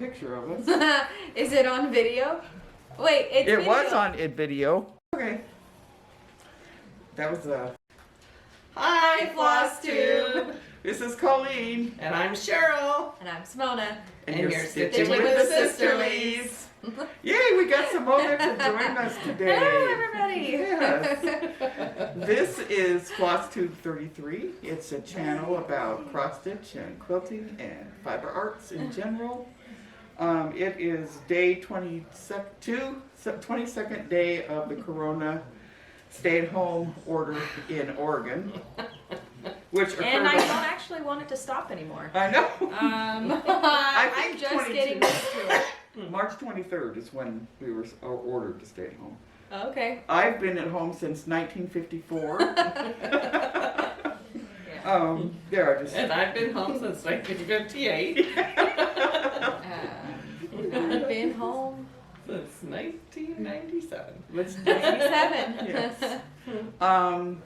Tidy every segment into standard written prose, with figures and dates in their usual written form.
picture of us. Is it on video? Wait, it's It video. was on video. Okay. That was Hi, Floss Tube. This is Colleen. And I'm Cheryl. And I'm Simona. And you're stitching stitching with with the the Sisterlies. Yay, we got Simona to join us today. Hello, everybody. Yes. This is Floss Tube 33. It's a channel about cross stitch and quilting and fiber arts in general. It is day 22nd day of the Corona stay-at-home order in Oregon. Which occurred And I don't actually want it to stop anymore. I know. I'm think just 22. getting used to it. March 23rd is when we were ordered to stay at home. Okay. I've been at home since 1954. There, I just. And I've been home since 1958. I've been home Since 1997. Let's 97. Yes.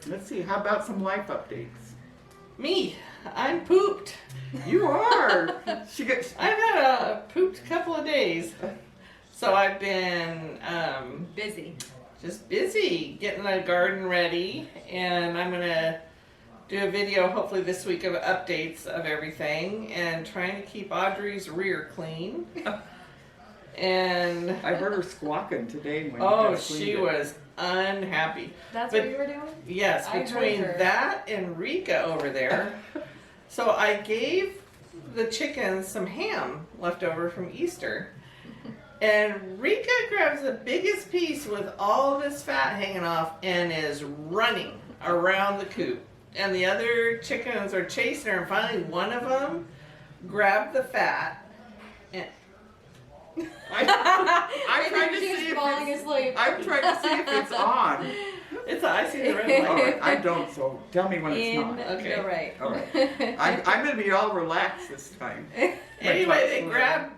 Let's see. How about some life updates? Me, I'm pooped. You are. I've had a pooped couple of days. So I've been Busy. just busy getting the garden ready, and I'm gonna do a video hopefully this week of updates of everything and trying to keep Audrey's rear clean. And I heard her squawking today when you oh, guys cleaned she it. was unhappy. That's But- what you were doing? Yes, I heard between her. that and Rika over there. So I gave the chickens some ham left over from Easter. And Rika grabs the biggest piece with all this fat hanging off and is running around the coop. And the other chickens are chasing her, and finally one of them grabbed the fat and I'm trying to She was see if falling it's, asleep. I'm trying to see if it's on. I see the red All light. right, I don't, so tell me when it's In not. Okay. the right. All right. I'm going to be all relaxed this time. Anyway,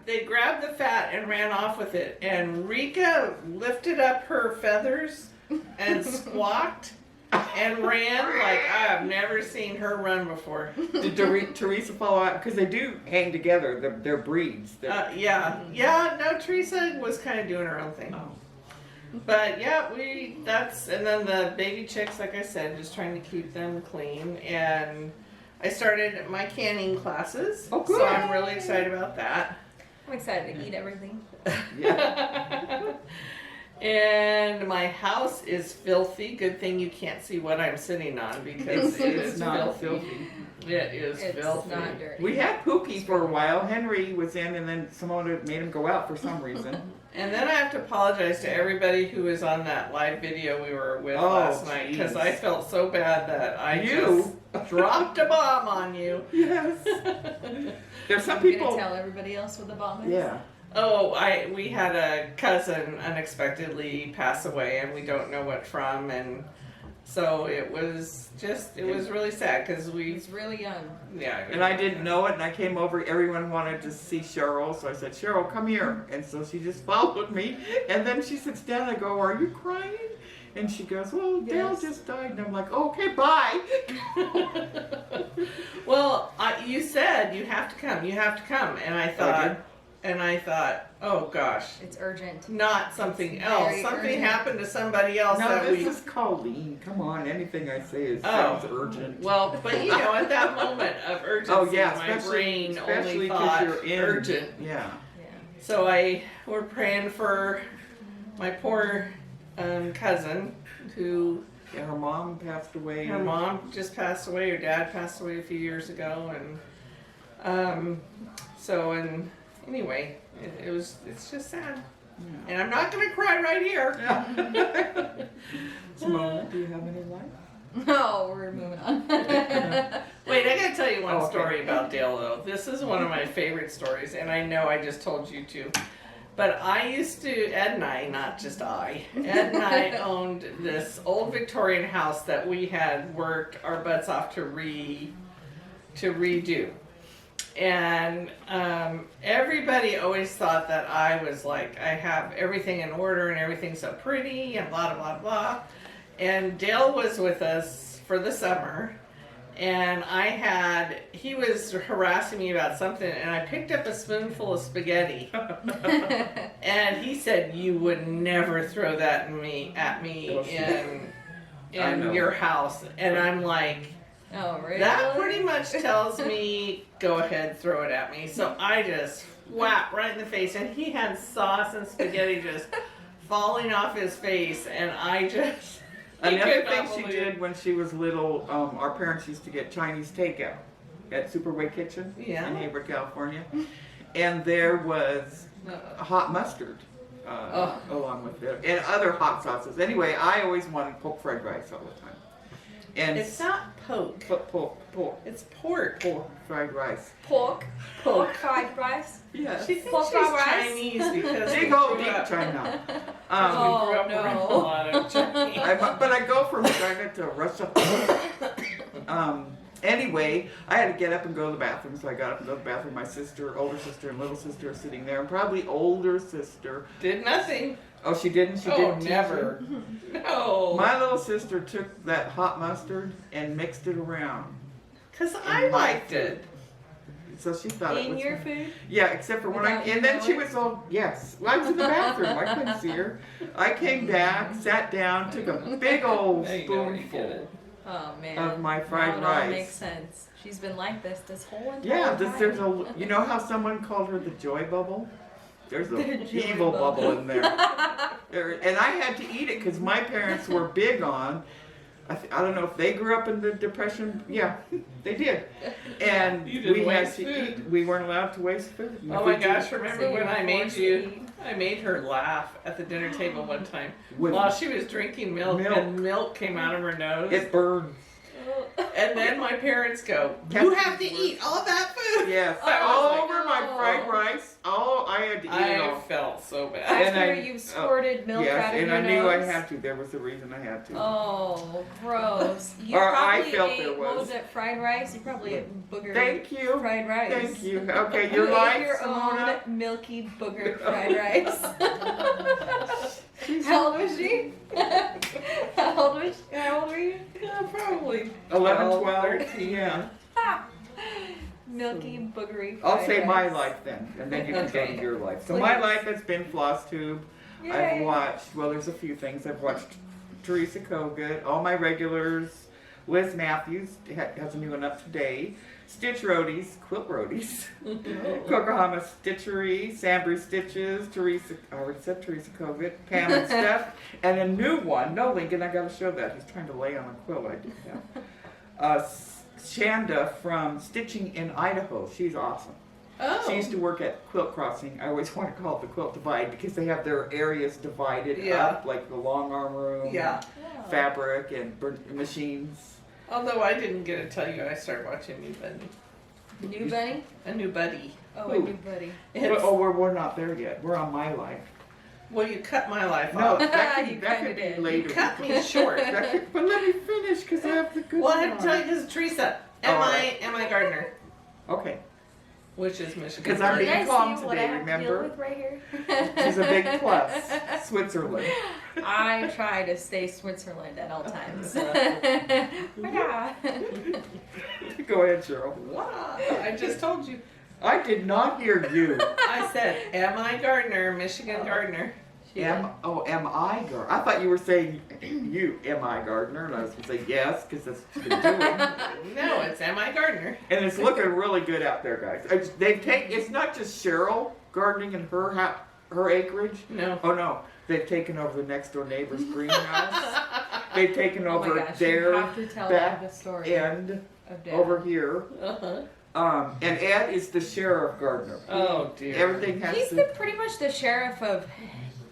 they grabbed the fat and ran off with it. And Rika lifted up her feathers and squawked and ran like I have never seen her run before. Did Teresa follow out? Because they do hang together. They're breeds. No, Teresa was kind of doing her own thing. Oh. But yeah, and then the baby chicks, like I said, just trying to keep them clean. And I started my canning classes. Oh, good. So I'm really excited about that. I'm excited to eat everything. Yeah. And my house is filthy. Good thing you can't see what I'm sitting on because it It's is not filthy. filthy. It is It's filthy. not dirty. We had Pookie for a while. Henry was in, and then Simona made him go out for some reason. And then I have to apologize to everybody who was on that live video we were with Oh, last night because jeez. I felt so bad that I You? just dropped a bomb on you. Yes. There's some I'm people. gonna tell everybody else what the bomb is. Yeah. Oh, we had a cousin unexpectedly pass away, and we don't know what from, and so it was really sad because He's really young. And I didn't know it, and I came over. Everyone wanted to see Cheryl, so I said, "Cheryl, come here." And so she just followed me, and then she sits down. I go, "Are you crying?" And she goes, "Well, Dale Yes. just died." And I'm like, "Okay, bye." Well, you said you have to come, and I thought, oh gosh, It's urgent. not something It's else. very Something urgent. happened to somebody else No, that this we. is Colleen. Come on, anything I say sounds urgent. Well, but you know, at that moment of urgency, Oh yeah, my brain especially only 'cause thought you're in. urgent. Yeah. Yeah. So we're praying for my poor cousin who. Yeah, her mom passed away. Her mom just passed away. Her dad passed away a few years ago, and anyway, it's just sad. Yeah. And I'm not gonna cry right here. Simona, do you have any life? No, we're moving on. Wait, I gotta tell you one Oh, okay. story about Dale though. This is one of my favorite stories, and I know I just told you too. But I used to, Ed and I, not just I, Ed and I owned this old Victorian house that we had worked our butts off to redo. And everybody always thought that I was like, I have everything in order and everything's so pretty and blah, blah, blah. And Dale was with us for the summer. And he was harassing me about something, and I picked up a spoonful of spaghetti. And he said, "You would never throw that at me in your house." And I'm like, Oh, really? that pretty much tells me, go ahead, throw it at me. So I just whap right in the face, and he had sauce and spaghetti just falling off his face, and I just... Another thing she did when she was little, our parents used to get Chinese takeout at Superway Kitchen in Hayward, California. And there was hot mustard along with it, and other hot sauces. Anyway, I always wanted pork fried rice all the time. And It's not poke. Pork It's pork. fried rice. Pork fried rice. Yes. She thinks Pork she's fried rice? Chinese because Big old deep China. Oh, we grew up no. around a lot of Chinese. But I go from China to Russia. Anyway, I had to get up and go to the bathroom, so I got up and go to the bathroom. My sister, older sister, and little sister are sitting there, and probably older sister. Did nothing. Oh, she didn't? She didn't teach never. you? No. My little sister took that hot mustard and mixed it around. Because I liked it. So she thought it In was your fun. food? Yeah, except for when Without and then she knowing? was all, yes. Well, I was in the bathroom. I couldn't see her. I came back, sat down, took a big old Now you know where you get spoonful it. Oh, man. of my Now fried it all rice. makes sense. She's been like this whole entire Yeah, time. there's a, you know how someone called her the joy bubble? There's The an joy evil bubble bubble. in there. And I had to eat it because my parents were big on, I don't know if they grew up in the Depression. Yeah, they did. And You didn't we had waste to food. eat. We weren't allowed to waste food. And Oh if my we did- gosh, remember So when you I were made forced to you, eat. I made her laugh at the dinner table one time With- while she was drinking milk, Milk. and milk came out of her nose. It burns. And then my parents go, Can't "You you have to work?" eat all that food." Yes, I was all like, over my "Oh." fried rice. I had to eat it I all. felt so bad. And After I- you squirted milk Yes, out of and your I knew I nose? had to. There was a reason I had to. Oh, gross. You Or I probably felt ate, there what was. was it, fried rice? You probably ate booger Thank you. fried rice. Thank you. Okay, You your ate life, your Simona. own milky booger fried rice. How old was she? How old were you? Yeah, probably 11, 12, 12. 13. Yeah. Milky boogery fried I'll say my rice. life then, and then you can go Okay. to your life. So my Please. life has been Floss Tube. Yay. I've watched, well, there's a few things. I've watched Teresa Kogut, all my regulars. Liz Matthews has a new one up today. Stitch Roadies, Quilt Roadies. Kokohama Stitchery, Sambry Stitches, Teresa, I already said Teresa Kogut, Pam and Steph, and a new one, no Lincoln, I gotta show that. He's trying to lay on a quilt, I did that. Shanda from Stitching in Idaho, she's awesome. Oh. She used to work at Quilt Crossing. I always want to call it the Quilt Divide because they have their areas divided Yeah. up, like the long arm room, Yeah. Oh. fabric, and machines. Although I didn't get to tell you, I started watching New bunny? a new buddy. Oh, Ooh. a new buddy. It's, We're not there yet. We're on My Life. well, you cut my life No, off. that You could, that kinda could be did. later. You cut me short. But let me finish because I have the good Well, I have one. to tell you because Teresa, Oh, all am I Gardner, Okay. which is Michigan. Because I'm You being guys calm see what I today, have to deal remember? with right here? She's a big plus. Switzerland. I try to stay Switzerland at all times. Yeah. Go ahead, Cheryl. Wow, I just told you. I did not hear you. I said, am I Gardner, Michigan Gardner? Am I Gardner? I thought you were saying you, am I Gardner? And I was going to say yes, because that's what you've been doing. No, it's am I Gardner. And it's looking really good out there, guys. It's not just Cheryl gardening in her acreage. No. Oh no, they've taken over the next door neighbor's greenhouse. They've taken Oh my over gosh, you their have to tell back the story end of Dad. over here. Uh-huh. And Ed is the sheriff gardener. Oh dear. Everything has He's to. pretty much the sheriff of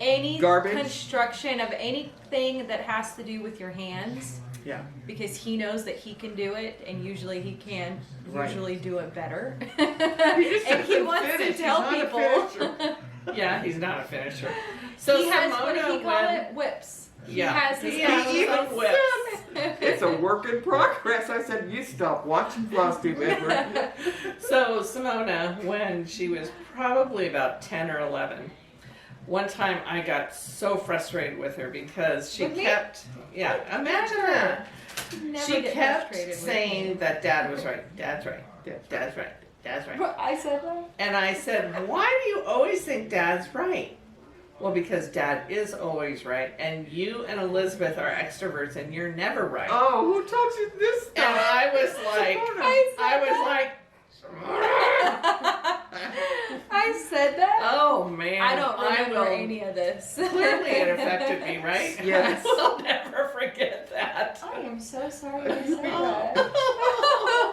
any Garbage? construction of anything that has to do with your hands, Yeah. because he knows that he can do it, and usually he can Right. usually do it better. He just And he doesn't wants finish. to He's tell not a people. finisher. Yeah, he's not a finisher. So he has, what did he Simona, call when it? Whips. Yeah. He has his He has own his own whips. whips. It's a work in progress. I said, you stop watching Floss Tube, Edward. So Simona, when she was probably about 10 or 11, one time I got so frustrated with her because she With me? kept, yeah, imagine that. Never She get kept frustrated with saying me. that Dad was right. Dad's right. Dad's right. Dad's right. I said that. And I said, why do you always think Dad's right? Well, because Dad is always right, and you and Elizabeth are extroverts, and you're never right. Oh, who told you this stuff? And I was like, I said that. oh man, I don't remember will- any of this. Clearly, it affected me, right? Yes. I will never forget that. I am so sorry to say that.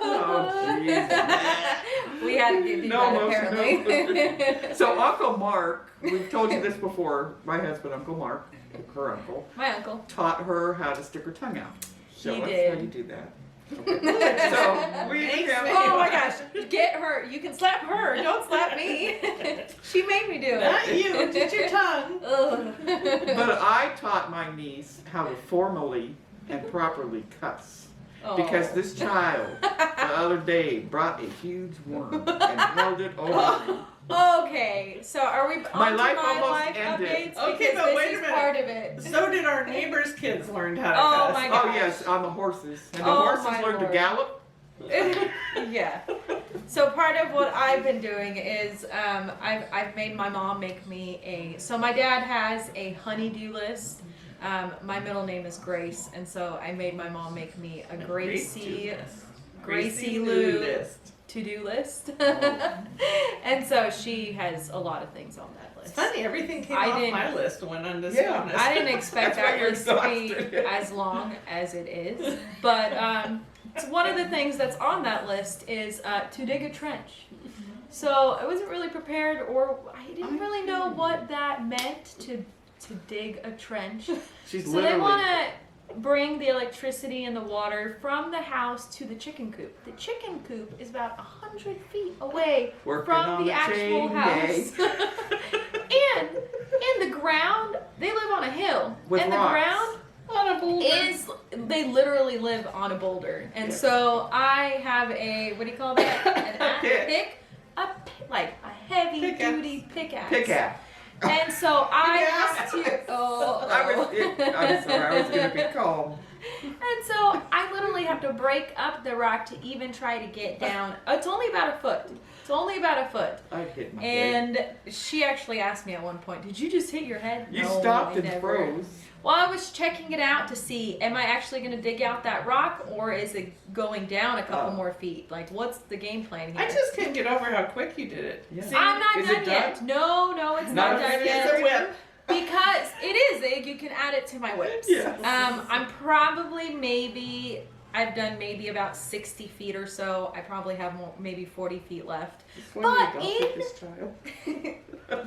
Oh, jeez. We had to do that apparently. So Uncle Mark, we've told you this before, my husband, Uncle Mark, her uncle, My uncle. taught her how to stick her tongue out. Show He us did. how you do that. Okay. So we Thanks, have, man. Oh my gosh, get her. You can slap her. Don't slap me. She made me do it. Not you, just your tongue. Ugh. but I taught my niece how to formally and properly cuss. Oh. Because this child the other day brought a huge worm and held it over me. Okay, so are we on My to life my almost life ended. updates? Okay, Because but this wait a is minute. part of it. So did our neighbors' kids learn how to Oh cuss. my Oh gosh. yes, on the horses. And the Oh, horses my learned to Lord. gallop. Yeah. So part of what I've been doing is I've made my mom make me a. So my dad has a honey-do list. My middle name is Grace, and so I made my mom make me a Gracie Lou list. to-do list. And so she has a lot of things on that It's list. funny, everything came I off didn't- my list and went on this Yeah. bonus. I didn't expect That's why that you're list to be exhausted. as long as it is. But so one of the things that's on that list is to dig a trench. So I wasn't really prepared, or I didn't really know what that meant to dig a trench. She's So literally. they want to bring the electricity and the water from the house to the chicken coop. The chicken coop is about 100 feet away Working on from the a actual chain house. And in the ground, they live on a hill. With and rocks. the ground On a boulder. they literally live on a boulder. And Yeah. so I have a, what do you call that? Like a heavy duty pickaxe. Pickaxe. And so I Pickaxe. have to, I'm sorry, I was going to be calm. And so I literally have to break up the rock to even try to get down. It's only about a foot. It's only about a foot. I hit my head. And she actually asked me at one point, "Did you just hit your head?" You No, stopped I and never. froze. Well, I was checking it out to see, am I actually going to dig out that rock, or is it going down a couple Oh. more feet? Like, what's the game plan here? I just couldn't get over how quick you did it. Yeah. See, I'm not Is it done yet. done? No, it's not, Not done finished? yet. it's a whip. Because it is. You can add it to my whips. Yes. I'm probably I've done maybe about 60 feet or so. I probably have maybe 40 feet left. Just when you But adopted in- this child.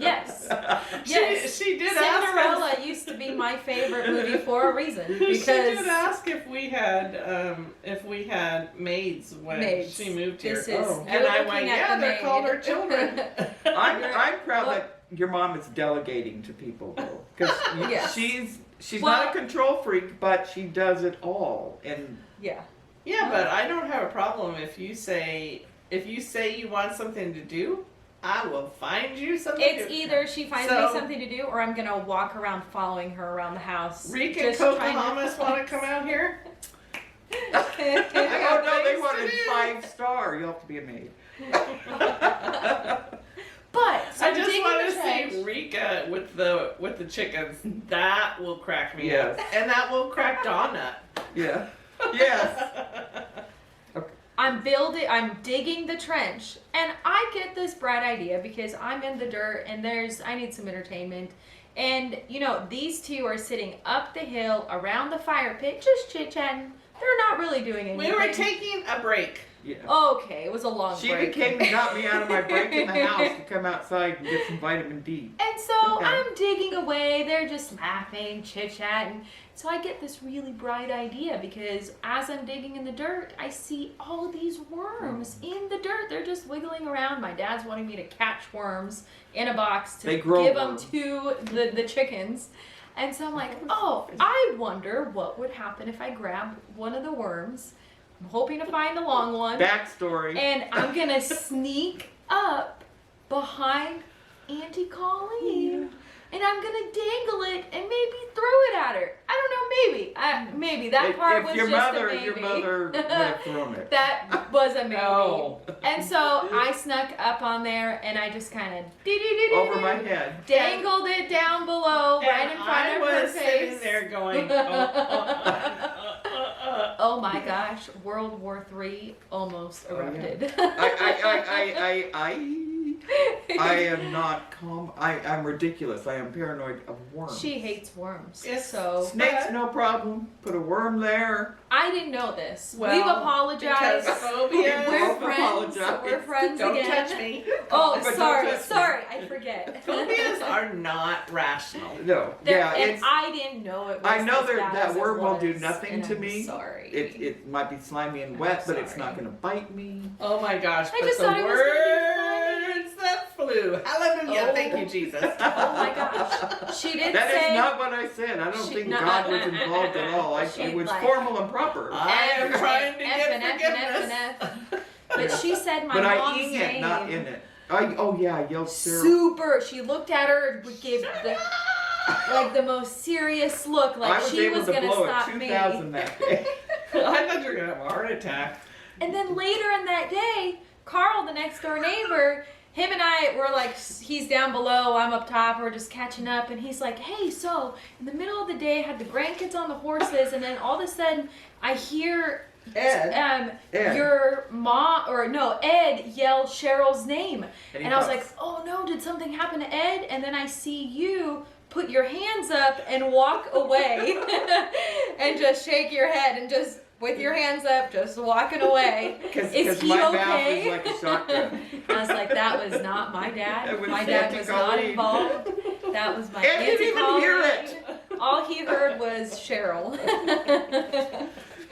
Yes. Yes. She did Cinderella ask us. used to be my favorite movie for a reason. She did Because ask if we had maids when Maids. she moved here. This is, Oh. you're And I looking went, at yeah, the they're maid. called her children. I'm proud Well- that your mom is delegating to people though, because Yes. she's Well- not a control freak, but she does it all. And Yeah. Yeah, but I don't have a problem if you say you want something to do, I will find you something It's to do. either she finds So- me something to do, or I'm gonna walk around following her around the house. Reek and just trying to- Cocohamas want to come out here? oh no, they things wanted to do. 5-star. You have to be a maid. But so I I'm just digging want the to trench. see Rika with the chickens. That will crack me Yes. up, and that will crack Dawn up. Yeah. Yes. I'm digging the trench, and I get this bright idea because I'm in the dirt and I need some entertainment. And, these two are sitting up the hill around the fire pit, just chit-chatting. They're not really doing anything. We were taking a break. Yeah. Okay, it was a long She break. came and got me out of my break in the house to come outside and get some vitamin D. And so Okay. I'm digging away. They're just laughing, chit-chatting. So I get this really bright idea because as I'm digging in the dirt, I see all these worms in the dirt. They're just wiggling around. My dad's wanting me to catch worms in a box to They grow give them worms. to the chickens. And so I'm like, oh, I wonder what would happen if I grab one of the worms. I'm hoping to find the long one. Backstory. And I'm gonna sneak up behind Auntie Colleen and I'm gonna dangle it and maybe throw it at her. I don't know, maybe that part was your just mother, a maybe. Your mother would have thrown it. That was a maybe. No. And so I snuck up on there and I just kind of Over my head. dangled it down below, right in front of her I was sitting face. there going, Oh my gosh, World War III almost Oh, yeah. erupted. I am not calm. I'm ridiculous. I am paranoid of worms. She hates worms. Yes. So Snakes, no problem. Put a worm there. I didn't know this. Well, We've apologized. because phobia. We're Both friends. apologize. We're friends Don't again. touch me. Oh, But don't sorry, touch me. sorry, I forget. Phobias are not rational. No. There- Yeah, and it's. I didn't know it was I know as that bad that as it worm will do was, nothing and to I'm me. Sorry. It might be slimy and wet, but it's not sorry. going to bite me. Oh my gosh, I but just the thought it was gonna words that flew. Hallelujah. Oh. Thank you, Jesus. Oh my gosh. She did That say is not what I said. I don't She- think no, God was involved at all. She It was like- formal and proper. I am trying to F get and F and F forgiveness. and F. But she said my But I mom's ing name. it, not in it. Oh yeah, I yelled syrup. Super. She looked at her and gave the most serious look, I like was she able was to gonna blow stop at me. 2,000 that day. I thought you were going to have a heart attack. And then later in that day, Carl, the next door neighbor, him and I were like, he's down below, I'm up top, we're just catching up, and he's like, hey, so in the middle of the day, I had the grandkids on the horses, and then all of a sudden, I hear Ed. Ed. your mom, or no, Ed yell Cheryl's name. he And I was like, puffs. oh no, did something happen to Ed? And then I see you put your hands up and walk away and just shake your head and just with your hands up, just walking away. Is Because he my okay? mouth is like a shotgun. I was like, that was not my dad. It was My dad Auntie was not Colleen. involved. That was my Ed Auntie didn't even hear Colleen. All he heard was Cheryl.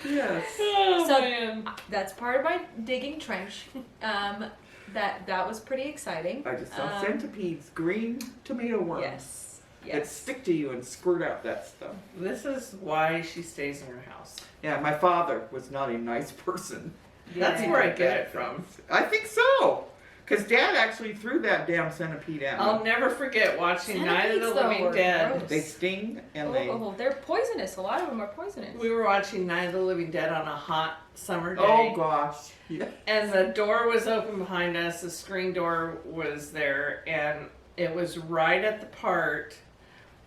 Yes. Oh, So- man. That's part of my digging trench. That was pretty exciting. I just saw centipedes, green tomato worms. Yes. That Yes. stick to you and squirt out that stuff. This is why she stays in her house. Yeah, my father was not a nice person. That's Yeah. where I get it from. I think so. Because Dad actually threw that damn centipede at me. I'll never forget watching Night of the Centipedes, though, Living were Dead. gross. They sting and they. Oh, they're poisonous. A lot of them are poisonous. We were watching Night of the Living Dead on a hot summer day. Oh gosh. Yeah. And the door was open behind us, the screen door was there, and it was right at the part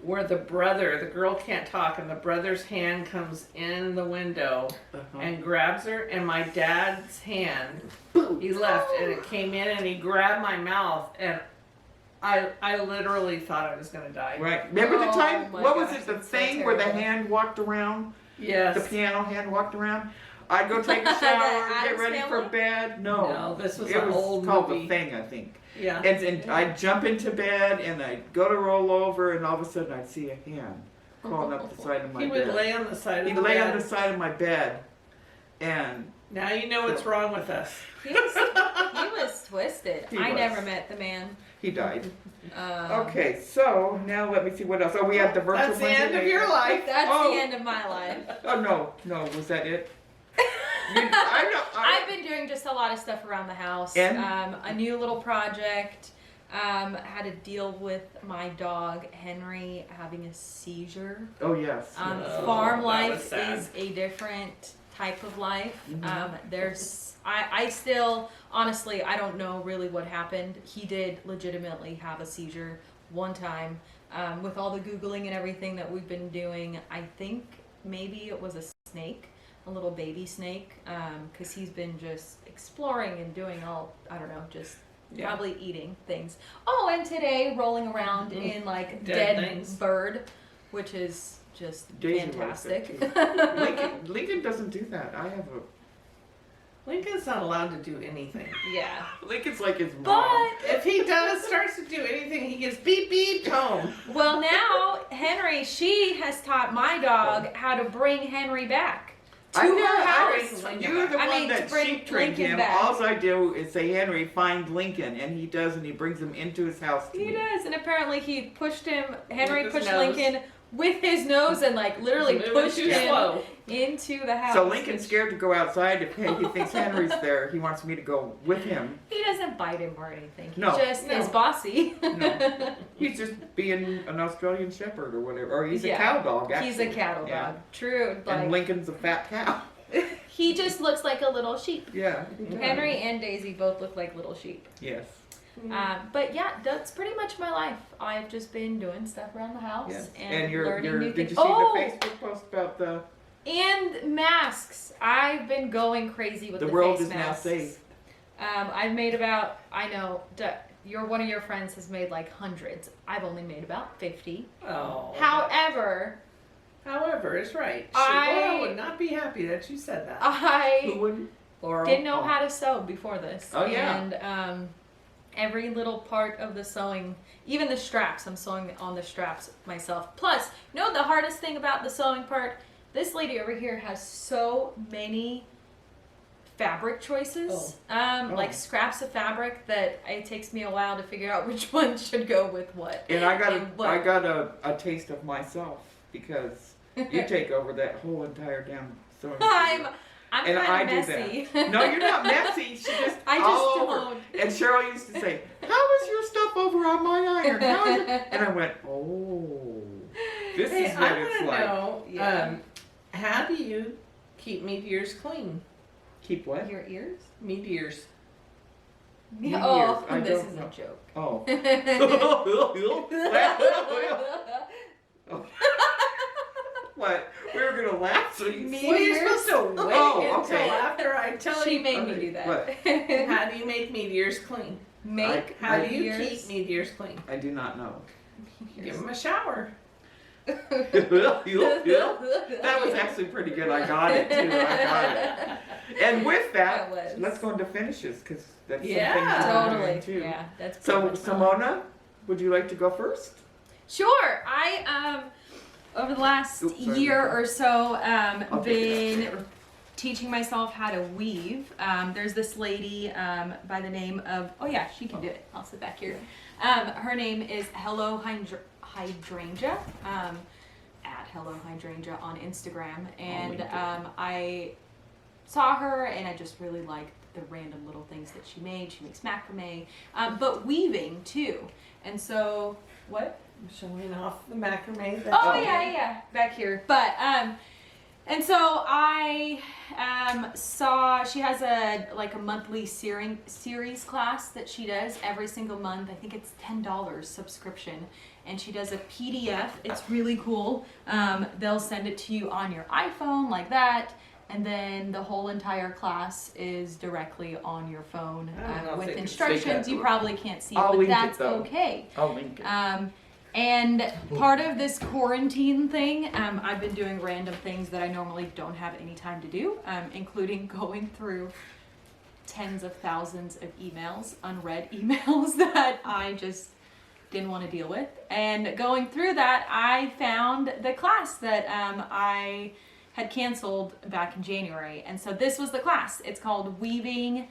where the girl can't talk, and the brother's hand comes in the window Uh-huh. and grabs her, and my dad's hand, he left, and it came in, and he grabbed my mouth, and I literally thought I was gonna die. Right. Remember the Oh time? my What was gosh, it? The that's so thing where the terrible. hand walked around. Yes. The piano hand walked around. I'd go take a The shower, get Addams ready for Family? bed. No. No, this was It an was old called movie. The Thing, I think. Yeah. And I'd jump into bed and I'd go to roll over and all of a sudden I'd see a hand crawling up the side of my He bed. would lay on the side of He'd the lay bed. on the side of my bed and Now you know what's wrong with us. He was twisted. He I was. never met the man. he died. Um, Okay, so now let me see what else. Oh, we had the virtual That's the Wednesday end of night. your life. That's Oh. the end of my life. Oh no, was that it? I've been doing just a lot of stuff around the house. And? A new little project. Had to deal with my dog Henry having a seizure. Oh yes. Oh, Farm that life was sad. is a different type of life. Mhm. I still, honestly, I don't know really what happened. He did legitimately have a seizure one time. With all the Googling and everything that we've been doing, I think maybe it was a snake, a little baby snake, because he's been just exploring and doing I don't know, just Yeah. probably eating things. Oh, and today rolling around in like Dead dead things. bird, which is just Daisy likes that fantastic. Lincoln doesn't do that. I have Lincoln's not allowed to do anything. Yeah. Lincoln's like his mom. But If he starts to do anything, he gets beep beep home. well, now Henry, she has taught my dog how to bring Henry back to her house. You're the I one mean, that to bring sheep trained Lincoln him. back. All I do is say, Henry, find Lincoln, and he does, and he brings him into his house. To He me. does, and apparently he pushed him. Henry With his pushed nose. Lincoln with his nose and like literally Moving pushed too him slow. into the house. So Lincoln's scared to go outside if he thinks Henry's there. He wants me to go with him. He doesn't bite him or anything. He No. just is bossy. No. He's just being an Australian Shepherd or whatever. Or he's a Yeah. cow dog, actually. He's a cattle Yeah. dog. True. Like, And Lincoln's a fat cow. he just looks like a little sheep. Yeah. he does. Henry and Daisy both look like little sheep. Yes. But yeah, that's pretty much my life. I've just been doing stuff around the house Yes. and you're, learning new did things. you see the Facebook post about the And masks. I've been going crazy with the world face is now masks. safe? I've made about, I know, one of your friends has made like hundreds. I've only made about 50. Oh. However, It's right. I- Laura would not be happy that you said that. Who I wouldn't? Laura. didn't know how to sew before this. Oh, yeah. And every little part of the sewing, even the straps, I'm sewing on the straps myself. Plus, you know the hardest thing about the sewing part? This lady over here has so many fabric choices, like scraps of fabric, that it takes me a while to figure out which one should go with what. And I And what- got a taste of myself because you take over that whole entire damn sewing. I'm And I kind do of messy. that. No, you're not messy. She just I just all over. don't. And Cheryl used to say, "How is your stuff over on my iron?" How is it? And I went, "Oh, this Hey, is what I it's want to like." know, Yeah. how do you keep meat ears clean? Keep what? Your ears? Meat ears. Meat Oh, ears. I this don't is know. a joke. Oh. What? We were gonna laugh, so you. Me- Well, you're supposed to wait Oh, until okay. after I tell She you. made me Okay, do that. what? How do you make meat ears clean? Make How do you ears. keep meat ears clean? I do not know. Give them a shower. That was actually pretty good. I got it too. I got it. And with that, That was. let's go into finishes because that's Yeah. something we're Totally. doing too. Yeah, that's pretty So much fun. Simona, would you like to go first? Sure. I over the last Oops, sorry. year or so I'll take been it there. teaching myself how to weave. There's this lady by the name of, oh yeah, she can do it. I'll sit back here. Her name is Hello Hydrangea, at Hello Hydrangea on Instagram. And link it. I saw her and I just really liked the random little things that she made. She makes macrame, but weaving too. And so, what? I'm showing off the macrame. Oh yeah, back here. But and so I saw she has a monthly series class that she does every single month. I think it's $10 subscription, and she does a PDF. It's really cool. They'll send it to you on your iPhone like that. And then the whole entire class is directly on your phone I don't know if with they can instructions. that. You probably can't see, I'll but link it, that's though. okay. I'll link it. And part of this quarantine thing, I've been doing random things that I normally don't have any time to do, including going through tens of thousands of emails, unread emails that I just didn't want to deal with. And going through that, I found the class that I had canceled back in January. And so this was the class. It's called Weaving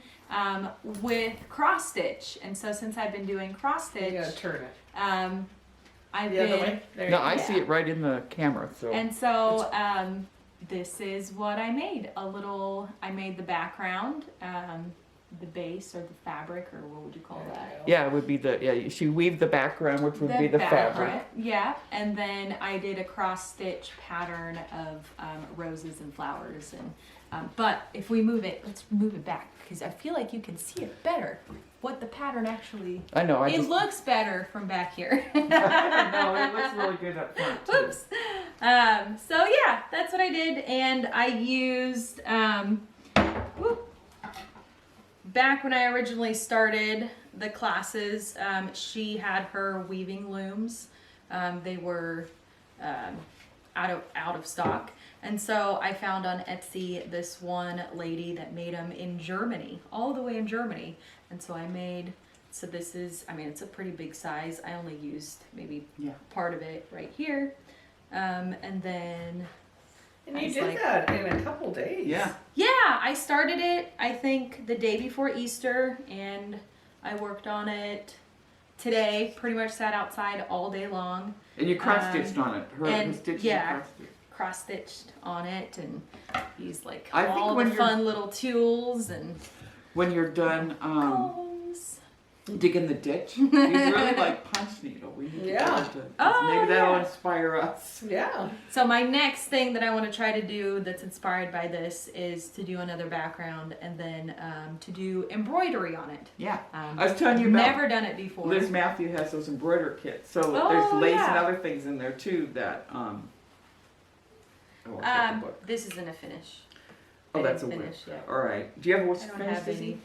with Cross Stitch. And so since I've been doing cross You stitch, gotta turn it. I've The other been, way. There No, you I go. see it right in the camera. So and so this is what I made. I made the background, the base or the fabric, or what would you call that? yeah, it would be she weaved the background, which would be the fabric. Yeah, and then I did a cross stitch pattern of roses and flowers. And but if we move it, let's move it back because I feel like you can see it better. What the pattern actually. I know. It looks better from back here. No, it looks really good up front too. Oops. So yeah, that's what I did, and I used back when I originally started the classes. She had her weaving looms. They were out of stock, and so I found on Etsy this one lady that made them in Germany, all the way in Germany, and so I made. So this is, it's a pretty big size. I only used maybe part of it right here. And then... And I you was did like- that in a couple days. Yeah. Yeah, I started it, I think, the day before Easter, and I worked on it today pretty much sat outside all day long, And you cross stitched on it. Her and stitches yeah. cross stitched. cross stitched on it, and used like I think all when the you're- fun little tools and When you're done combs. digging the ditch, you really like punch needle. We need to Yeah. go to, Oh, maybe that'll yeah. inspire us. Yeah. So my next thing that I want to try to do that's inspired by this is to do another background and then to do embroidery on it. Yeah. Um, I was telling you about never done it before. Liz Matthew has those embroider kits. So Oh, there's lace yeah. and other things in there too that oh, I'll take the book. This isn't a finish. Oh, I that's a didn't whip. finish yet. All right. Do you have a I don't finish, have Izzy?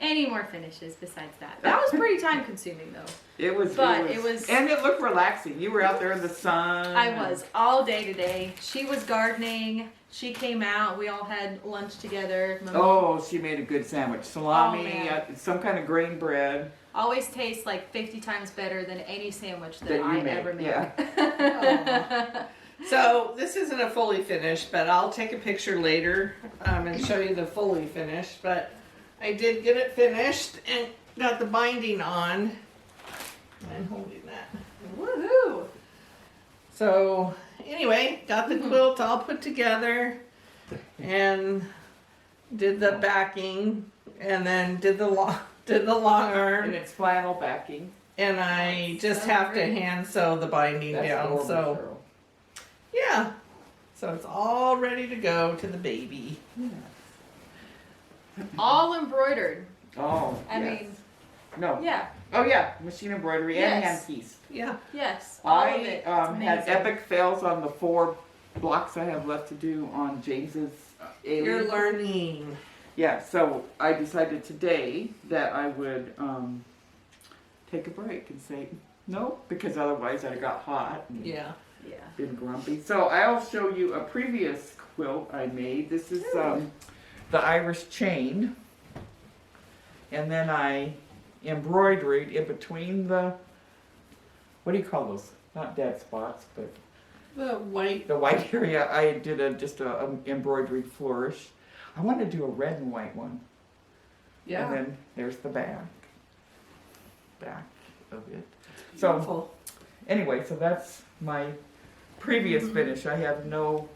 any more finishes besides that. That was pretty time consuming though. It was. But it was- And it looked relaxing. You were out there in the sun. I was all day today. She was gardening. She came out. We all had lunch together. My mom Oh, she made a good sandwich. Salami, Oh, man. some kind of grain bread. always tastes like 50 times better than any sandwich that That you I make, ever made. yeah. So this isn't a fully finished, but I'll take a picture later and show you the fully finished. But I did get it finished and got the binding on. And holding that. Woohoo! So anyway, got the quilt all put together and did the backing and then did the long arm. And it's flannel backing. And I just So have to pretty. hand sew the binding That's down. adorable, So Cheryl. yeah. So it's all ready to go to the baby. All embroidered. Oh, I yes. mean, No. yeah, Oh, yeah. Machine embroidery and Yes. hand piece. Yeah. yes. All I of it. It's had amazing. epic fails on the 4 blocks I have left to do on James's alien. You're learning. Yeah, so I decided today that I would take a break and say no, because otherwise I'd have got hot and Yeah. Yeah. been grumpy. So I'll show you a previous quilt I made. This is the Irish chain. And then I embroidered in between the, what do you call those? Not dead spots, but The white. the white area. I did just a embroidery flourish. I want to do a red and white one. Yeah. And then there's the back of it. So Beautiful. anyway, so that's my previous Mm-hmm. finish. I have no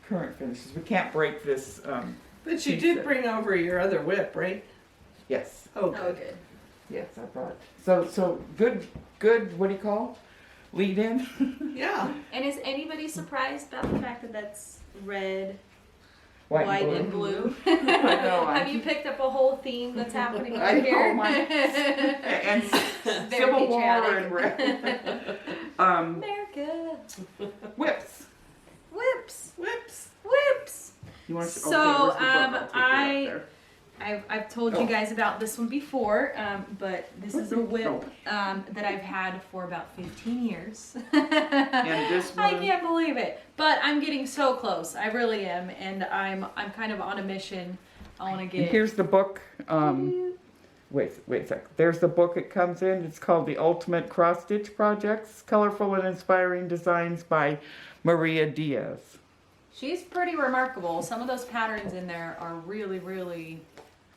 current finishes. We can't break this. But you piece did there. bring over your other whip, right? Yes, Oh, Oh, good. good. yes, I brought. So good. What do you call? Lead in. Yeah. And is anybody surprised about the fact that that's red, White, white, and and blue. blue? I know. Have you picked up a whole theme that's happening I over know, here? mine- And Very Civil War patriotic. and red. America. Whips. Whips. Whips. Whips. You want to? So, where's the book? I'll take it up I- there. I've told Oh. you guys about this one before, but this is a whip Oh. that I've had for about 15 years. And this I one. can't believe it, but I'm getting so close. I really am, and I'm kind of on a mission. I want to And get. here's the book. Wait a sec. There's the book it comes in. It's called The Ultimate Cross Stitch Projects: Colorful and Inspiring Designs by Maria Diaz. She's pretty remarkable. Some of those patterns in there are really, really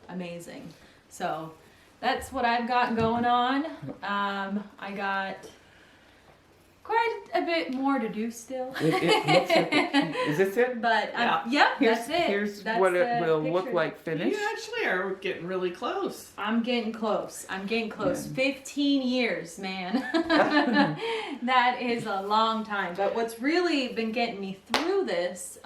amazing. So that's what I've got going on. I got quite a bit more to do still. It looks like is this it? But Yeah. yep, Here's, that's it. here's That's what it the will look picture. like finished. You actually are getting really close. I'm getting close. I'm getting close. Yeah. 15 years, man. That is a long time. But what's really been getting me through this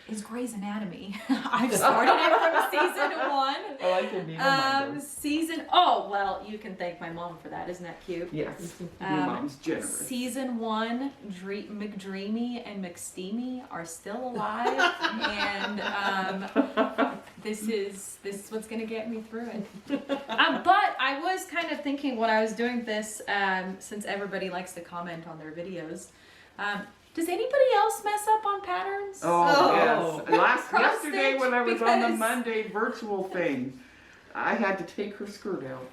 is Grey's Anatomy. I've started it from season 1. I like the needle Oh, well, you can thank my mom for that. Isn't that cute? Yes, your Um, mom's generous. Season 1, McDreamy and McSteamy are still alive, and this is what's gonna get me through it. But I was kind of thinking when I was doing this, since everybody likes to comment on their videos. Does anybody else mess up on patterns? Oh, yes. Cross Yesterday stitch when I was on the because- Monday virtual thing, I had to take her skirt out.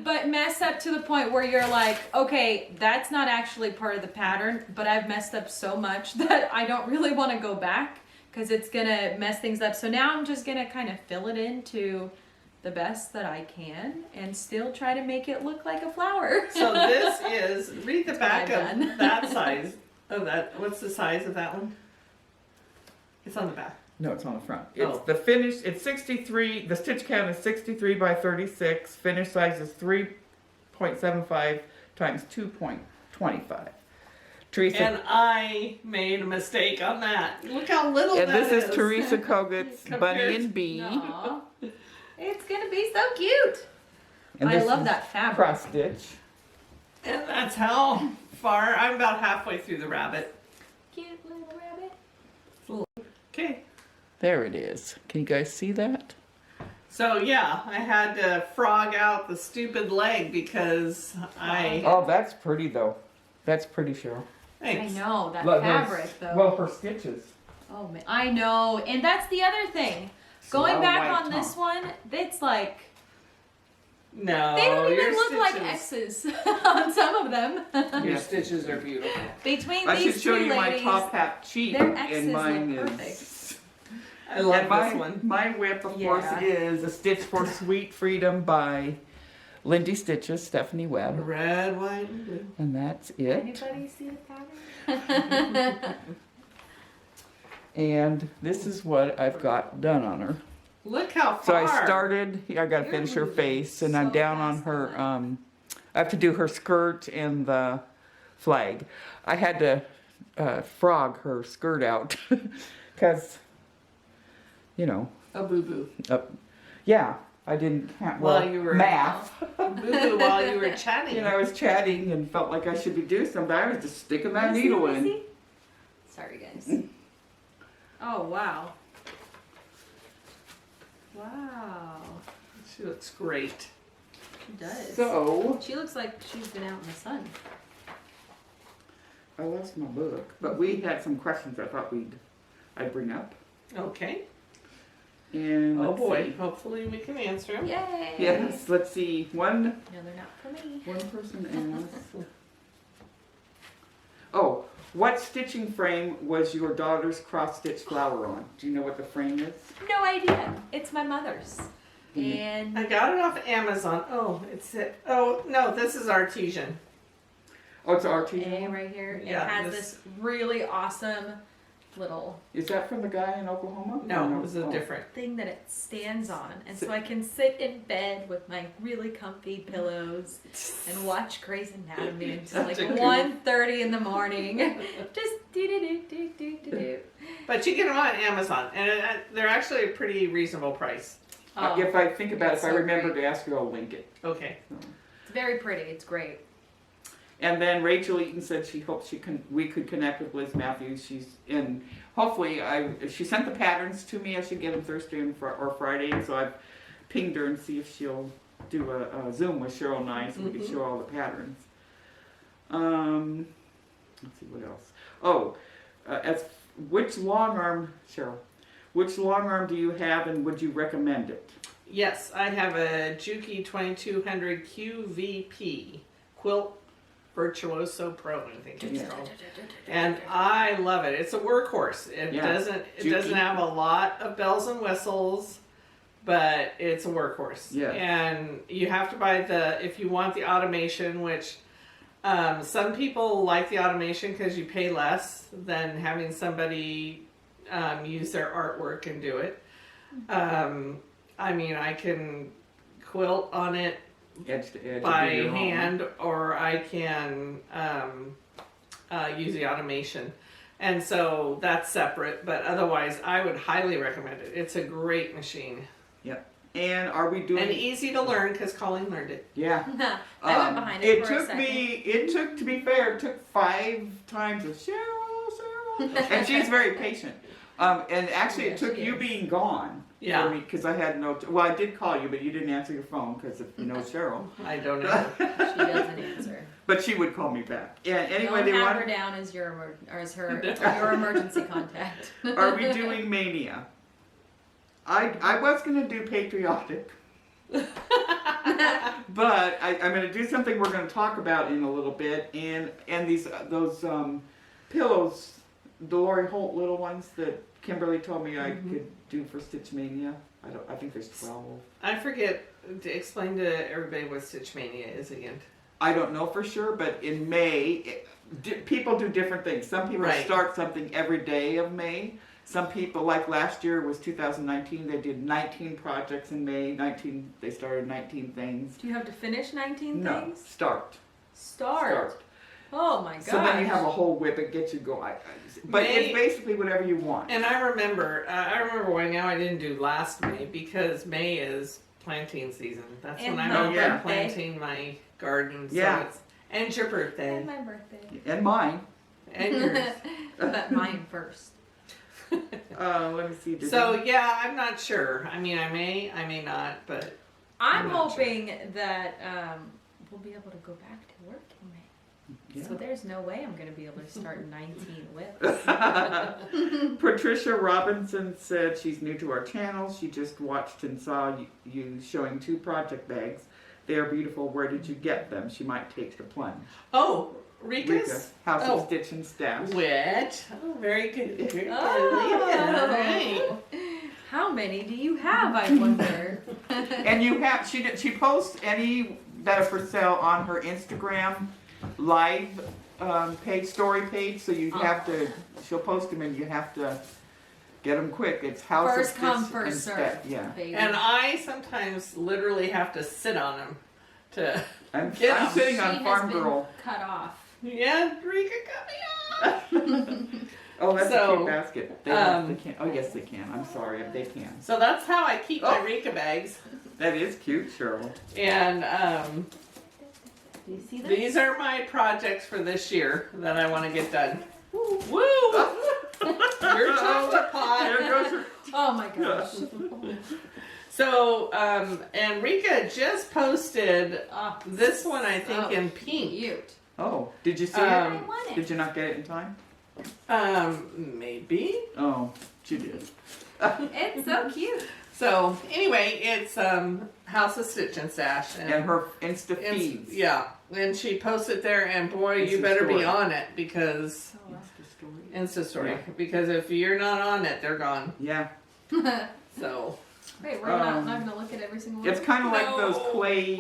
But mess up to the point where you're like, okay, that's not actually part of the pattern, but I've messed up so much that I don't really want to go back because it's gonna mess things up. So now I'm just gonna kind of fill it into the best that I can and still try to make it look like a flower. So this is, read the back what I've of done. that size. Of that, what's the size of that one? It's on the back. No, it's on the front. It's Oh. the finish. It's 63. The stitch count is 63 by 36. Finish size is 3.75 times 2.25. Teresa. And I made a mistake on that. Look how little And that this is Teresa Kogut's Compared Bunny and Bee. Aw. It's gonna be so cute. And I this love is that fabric. cross stitch. And that's how far, I'm about halfway through the rabbit. Cute little rabbit. Okay. There it is. Can you guys see that? So yeah, I had to frog out the stupid leg because Oh, that's pretty though. That's pretty, Cheryl. Thanks. I know that Look, fabric though. Well, her stitches. Oh man, I know, and that's the other thing. It's a lot Going of back white on this top. one, it's like No, they don't even your look like stitches- X's on some of them. Your Yeah. stitches are beautiful. Between I should these show two you my ladies, top hat cheek, their X's and mine look is. I love And my, this one. my whip, of course, Yeah. is A Stitch for Sweet Freedom by Lindy Stitches, Stephanie Webb. Red, white, and blue. And that's it. Anybody see the pattern? And this is what I've got done on her. Look how So far. I started, I gotta You're finish her moving face, and I'm so down on fast her, on I have to do her skirt and the flag. I had to frog her skirt out, because, you know, A boo boo. yeah, I can't, well, While you were- math. Boo boo while you were chatting. You know, I was chatting and felt like I should be doing something. I was just sticking that Let me see, needle let me in. see. Sorry guys. Oh wow. Wow. She looks great. She does. So, She looks like she's been out in the sun. I lost my book, but we had some questions I thought I'd bring up. Okay. And Oh let's boy. see. Hopefully we can answer them. Yay! Yes, let's see. One No, they're not for me. person asked. Oh, what stitching frame was your daughter's cross stitch flower on? Do you know what the frame is? No idea. It's my mother's. Mhm. And I got it off Amazon. Oh, oh no, this is artesian. Oh, it's A artesian. right here. It Yeah, has this- this really awesome little Is that from the guy in Oklahoma? No, this is Oh. different. thing that it stands on. And So- so I can sit in bed with my really comfy pillows and watch Grey's Anatomy until like Such a good- 1:30 in the morning. Just do. But you get them on Amazon, and they're actually a pretty reasonable price. Oh, If I think about it, if That's I so remember great. to ask you, I'll link it. Okay. it's very pretty. It's great. And then Rachel Eaton said she hopes we could connect with Liz Matthews. Hopefully she sent the patterns to me. I should get them Thursday or Friday. And so I've pinged her and see if she'll do a Zoom with Cheryl and I so we can show all the patterns. Let's see what else. Oh, which long arm, Cheryl? Which long arm do you have, and would you recommend it? Yes, I have a Juki 2200 QVP Quilt Virtuoso Pro, I think it's Yeah. called. And I love it. It's a workhorse. It Yeah. doesn't Juki. have a lot of bells and whistles, but it's a workhorse. Yeah. And you have to buy if you want the automation, which some people like the automation because you pay less than having somebody use their artwork and do it. I mean, I can quilt on it Edge to edge. by or do your own. hand, or I can use the automation. And so that's separate, but otherwise I would highly recommend it. It's a great machine. And are we doing? And easy to learn because Colleen learned it. Yeah. I went behind it for a second. It took, to be fair, it took 5 times of Cheryl, and she's very patient. And actually, Yeah, it took she you is. being gone. Yeah. Because I had no. Well, I did call you, but you didn't answer your phone because you know Cheryl. I don't know. She doesn't answer. But she would call me back. Yeah. Anyway, Don't they have her want. down as your emergency contact. Are we doing Mania? I was gonna do patriotic. But I'm going to do something we're going to talk about in a little bit, and those pillows the Lori Holt little ones that Kimberly told me I could do for Stitch Mania. I think there's 12. I forget to explain to everybody what Stitch Mania is again. I don't know for sure, but in May, people do different things. Some people Right. start something every day of May. Some people, like last year was 2019, they did 19 projects in May. They started 19 things. Do you have to finish 19 No, things? start. Start. Oh my gosh. So then you have a whole whip, it gets you going. But May- it's basically whatever you want. And I remember why now I didn't do last May because May is planting season. That's And when my I'm birthday. planting my garden. So Yeah. and your birthday. And my birthday. And mine. And yours. But mine first. Let me see. So yeah, I'm not sure. I mean, I may not, but I'm I'm not hoping that we'll be able to go back to work in May. Yeah. So there's no way I'm going to be able to start 19 whips. Patricia Robinson said she's new to our channel. She just watched and saw you showing 2 project bags. They are beautiful. Where did you get them? She might take the plunge. oh, Rika's. Rika, House Oh. of Stitch and Stash. Which? Oh, very good. Very good. Oh. All right. How many do you have, I wonder? And you have she posts any that are for sale on her Instagram live page, story page. So you have to. She'll post them and you have to get them quick. It's House First of come, Stitch and first Stash. serve. Yeah. Baby. And I sometimes literally have to sit on them to. I'm Get 'em. sitting She on has Farm been Girl. cut off. Yeah, Rika got me off. Oh, that's a So, cute basket. They can't. Oh, yes, they can. I'm sorry, they can. So that's how I keep my Oh. Rika bags. That is cute, Cheryl. And Do you see this? these are my projects for this year that I want to get done. Woo! Your chocolate pot. There goes her. Oh my gosh. So, and Rika just posted Oh, this one, I think, so in pink. cute. Oh, did you see I it? want it. Did you not get it in time? Maybe. Oh, she did. It's so cute. So, anyway, it's House of Stitch and Stash. And her Insta and- feeds. yeah, and she posted there, and boy, you Insta better be story. on it because Insta story. Yeah. Because if you're not on it, they're gone. Yeah. So, Wait, we're Um, not gonna look at every single one. It's kind of like No. those clay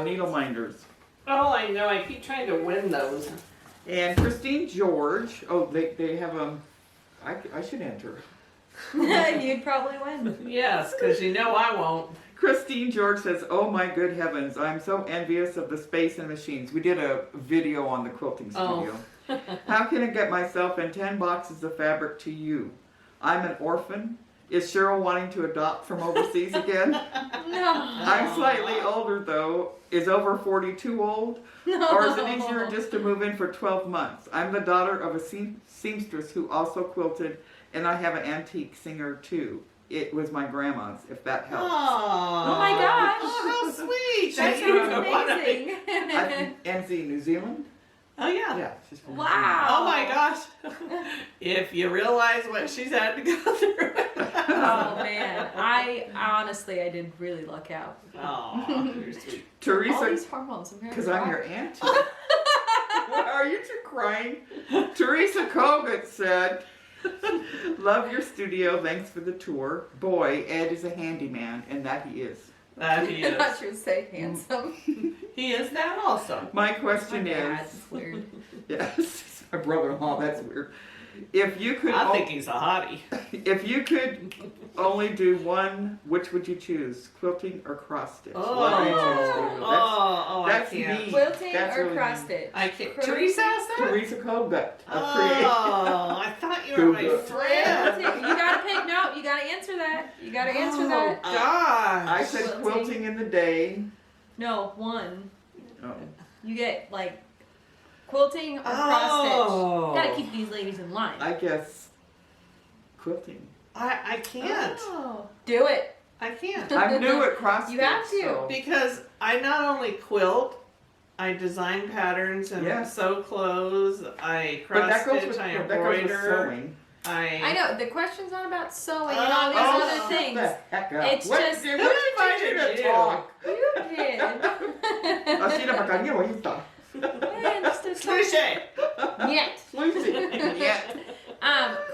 needle minders. oh, I know. I keep trying to win those. And Christine George. Oh, they have I should enter. You'd probably win. Yes, because you know I won't. Christine George says, "Oh my good heavens, I'm so envious of the space and machines." We did a video on the quilting studio. Oh. How can I get myself and 10 boxes of fabric to you? I'm an orphan. Is Cheryl wanting to adopt from overseas again? No. I'm slightly older though. Is over 42 old? Or is it easier just to move in for 12 months? I'm the daughter of a seamstress who also quilted, and I have an antique singer too. It was my grandma's, if that helps. Oh my gosh. Oh, how sweet. That Thank you sounds for wanting- amazing. NZ, New Zealand? Oh, yeah. Yeah, she's from Wow. Oh my gosh. If you realize what she's had to go through. Oh man, I honestly did really luck out. Oh, you're sweet. All Teresa, these hormones. because I'm your auntie. What, are you two crying? Teresa Kogut said, "Love your studio. Thanks for the tour. Boy, Ed is a handyman, and that he is." That he I thought is. you would say handsome. He is that also. My question My is, dad's weird. yes, my brother-in-law. That's weird. If you could, I think he's a hottie. if you could only do one, which would you choose? Quilting or cross stitch? Oh, Love you, oh, I that's can't. me. Quilting That's or really cross me. stitch? I can't. Quilting? Teresa asked that? Teresa Kogut of Oh, I thought you were my Google. friend. Quilting. You gotta pick. No, you gotta answer that. You gotta answer that. Oh, gosh. I said Quilting. quilting in the day. No, one. Oh. You get like quilting or cross stitch. Oh. Gotta keep these ladies in line. I guess quilting. I can't. Oh. Do it. I can't. I'm new at cross You stitch. have to. So. Because I not only quilt, I design patterns and Yeah. sew clothes, I But cross that goes stitch, with, I that goes with embroider, sewing. I know the question's not about sewing and all these Oh, other shut things. the heck up. It's What just- did- Who what did you invited to you? talk? You did. Así la macaña o esta. Man, just a Cliche. Yet. Lucy. Yeah.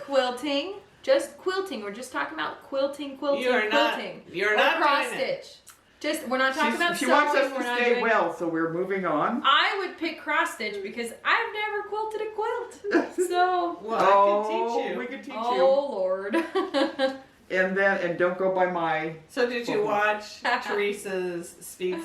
Quilting. Just quilting. We're just talking about quilting, You're quilting. not or doing cross it. Stitch. Just we're not talking about She sewing. wants us we're to not stay doing, well, so we're moving on. I would pick cross stitch because I've never quilted a quilt. So Well, I can teach you. We can teach oh Lord. you. And don't go by my. So did you watch Teresa's speed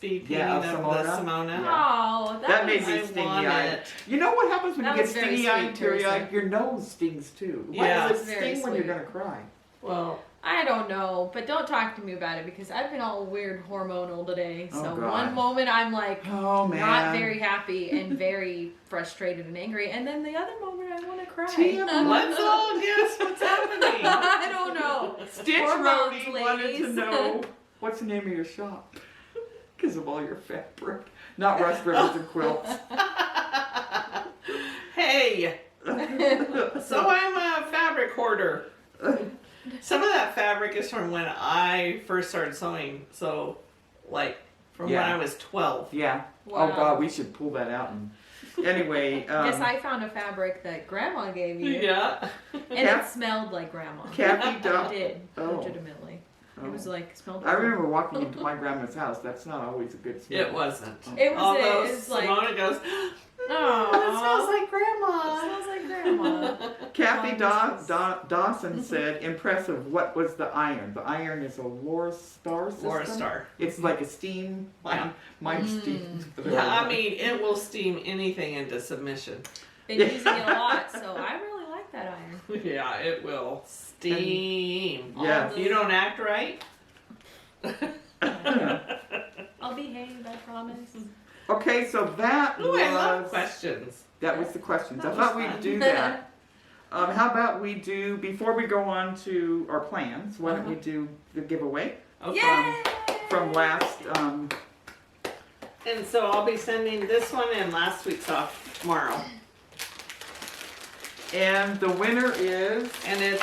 painting Yeah, of Simona. the Simona? Oh, That made was, me I stingy want eyed. it. You know what happens when That you get was very stingy eyed sweet, and teary eyed? Teresa. Your nose stings too. Why Yeah. does it Very sting when you're sweet. gonna cry? Well, I don't know, but don't talk to me about it because I've been all weird hormonal today. Oh, So God. one moment I'm like Oh man. not very happy and very frustrated and angry, and then the other moment I want to cry. Tia, let's all guess what's happening. I don't know. Stitch Hormones, Roadie wanted to ladies. know what's the name of your shop because of all your fabric, not rust ribbons and quilts. Hey, so I'm a fabric hoarder. Some of that fabric is from when I first started sewing. So, like, from when Yeah. I was 12. Yeah. Wow. Oh God, we should pull that out. And anyway, Guess I found a fabric that Grandma gave you, Yeah. and Cap- it smelled like Grandma. Kathy It Duff. did, Oh. legitimately. Oh. It was like smelled. I like remember walking into my grandma's house. That's not always a good smell. It wasn't. It was. Although It was like. Simona goes, Oh, it smells like It grandma. smells like Grandma. Kathy Oh, Dawson said, impressive. What was the iron? The iron is a Laura Star system. Laura Star. It's like a steam. Mine steams. Yeah, I mean, it will steam anything into submission. Been using it a lot, so I really like that iron. Yeah, it will steam. Yeah. If you don't act right. I'll behave, I promise. Okay, so that Ooh, I love was questions. that was the questions. That I thought was we'd fun. do that. How about we do before we go on to our plans? Why don't we do the giveaway Okay. Yay! from last? And so I'll be sending this one and last week's off tomorrow. And the winner is. And it's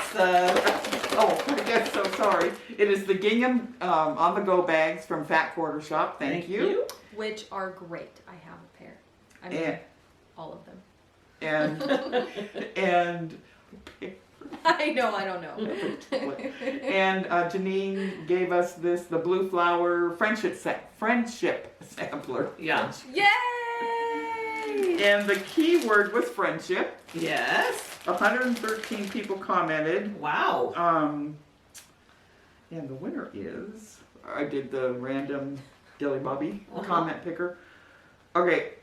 Oh, I guess so. Sorry. It is the gingham on the go bags from Fat Quarter Shop. Thank you. Which are great. I have a pair. I mean, And all of them. and I know, I don't know. and Janine gave us the blue flower friendship sampler. yeah. Yay! And the key word was friendship. Yes. 113 people commented. Wow. And the winner is, I did the random Dilly Bobby comment picker. Okay,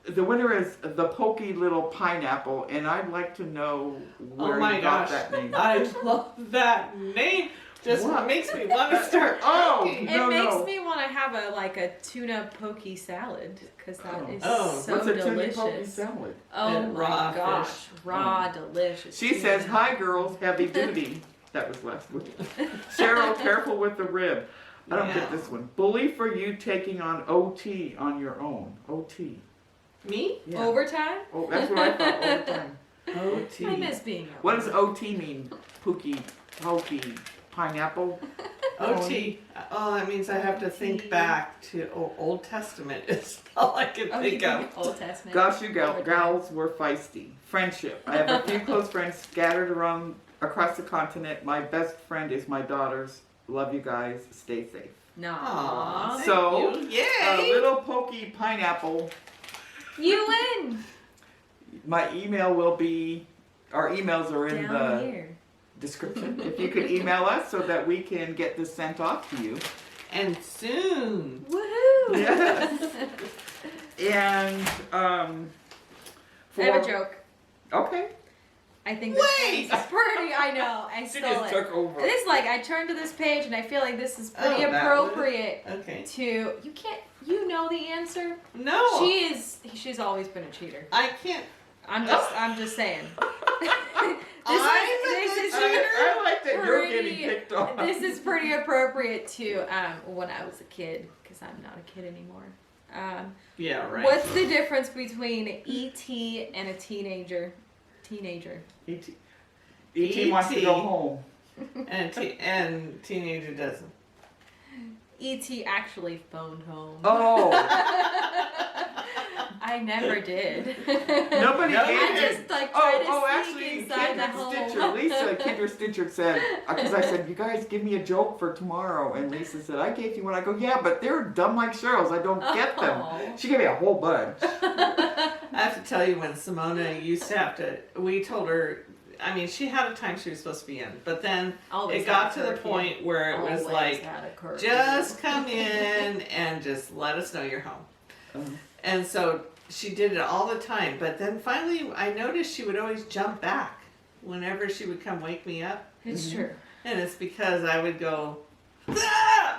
the winner is the Pokey Little Pineapple, and I'd like to know where Oh my you got gosh. that name. I love that name. Just What? makes me want to start. Oh, cooking. It No, makes no. me want to have a tuna pokey salad because that is Oh. so What's a tuna delicious. Pokey salad? Oh And my raw gosh, fish. raw, delicious. She tuna. says, "Hi girls, heavy duty." That was last week. Cheryl, careful with the rib. I don't get Yeah. this one. Bully for you taking on OT on your own. OT. Me? Yeah. Overtime? Oh, that's what I thought all the time. OT. I miss being What does OT mean? Pookie, pokey, pineapple? OT. Oh, that means I have to think back to Old Testament. Is all I can Oh, you think think of. Old Testament. Gosh, you Overtime. gals were feisty. Friendship. I have a few close friends scattered around across the continent. My best friend is my daughter's. Love you guys. Stay safe. No. Aw, thank So, you. A Yay! little pokey pineapple. You win. My email will be. Our emails are in Down the here. description. If you could email us so that we can get this sent off to you. And soon. Woohoo! Yes. And I have a joke. Okay. I think this Wait! is pretty. I know. I She stole just it. took over. This like I turned to this page and I feel like this is pretty Oh, that appropriate Okay. to. You can't. You know the answer. No. She's always been a cheater. I can't. I'm just saying. This is I like that you're pretty- getting picked on. This is pretty appropriate to when I was a kid because I'm not a kid anymore. Yeah, right. What's the difference between E.T. and a teenager? E.T. E.T. wants to go home. And teenager doesn't. E.T. actually phoned home. Oh. I I never did. Nobody No, gave I it. just like tried to sneak Actually, inside the Kendrick home. Stitcher, Lisa, Kendrick Stitcher said, because I said, you guys give me a joke for tomorrow. And Lisa said, I gave you one. I go, yeah, but they're dumb like Cheryl's. I don't get them. Oh. She gave me a whole bunch. I have to tell you, when Simona used to have to, we told her, I mean, she had a time she was supposed to be in, but then Always it got had to a the curfew. point where it was Always like, had a curfew. just come in and just let us know you're home. Um, And so she did it all the time, but then finally I noticed she would always jump back whenever she would come wake me up. It's true. And it's because I would go, "Ah!"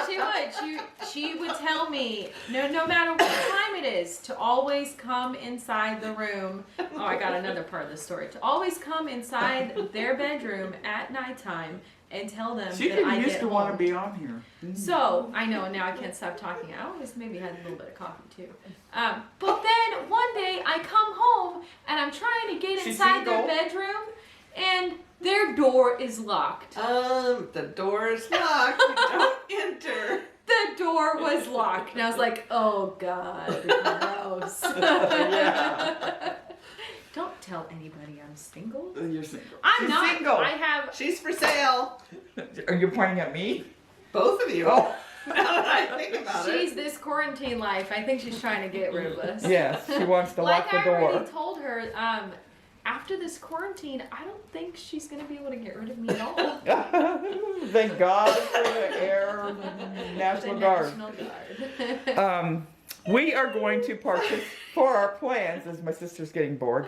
She would. She would tell me, no matter what time it is, to always come inside the room. Oh, I got another part of the story. To always come inside their bedroom at nighttime and tell them She that I didn't used get to home. want to be on here. So, I know, now I can't stop talking. I always maybe had a little bit of coffee too. But then one day I come home and I'm trying to get She's inside their single. bedroom and their door is locked. The door is locked. You don't enter. The door was locked. And I was like, oh God, gross. Yeah. Don't tell anybody I'm single. You're single. I'm She's not. single. I have. She's for sale. Are you pointing at me? Both of you. Oh. Now that I think about She's it. this quarantine life. I think she's trying to get rid of us. Yes, she wants to Like lock the I door. already told her, after this quarantine, I don't think she's gonna be able to get rid of me at all. Thank God for the Air National The Guard. National Guard. We are going to for our plans, as my sister's getting bored.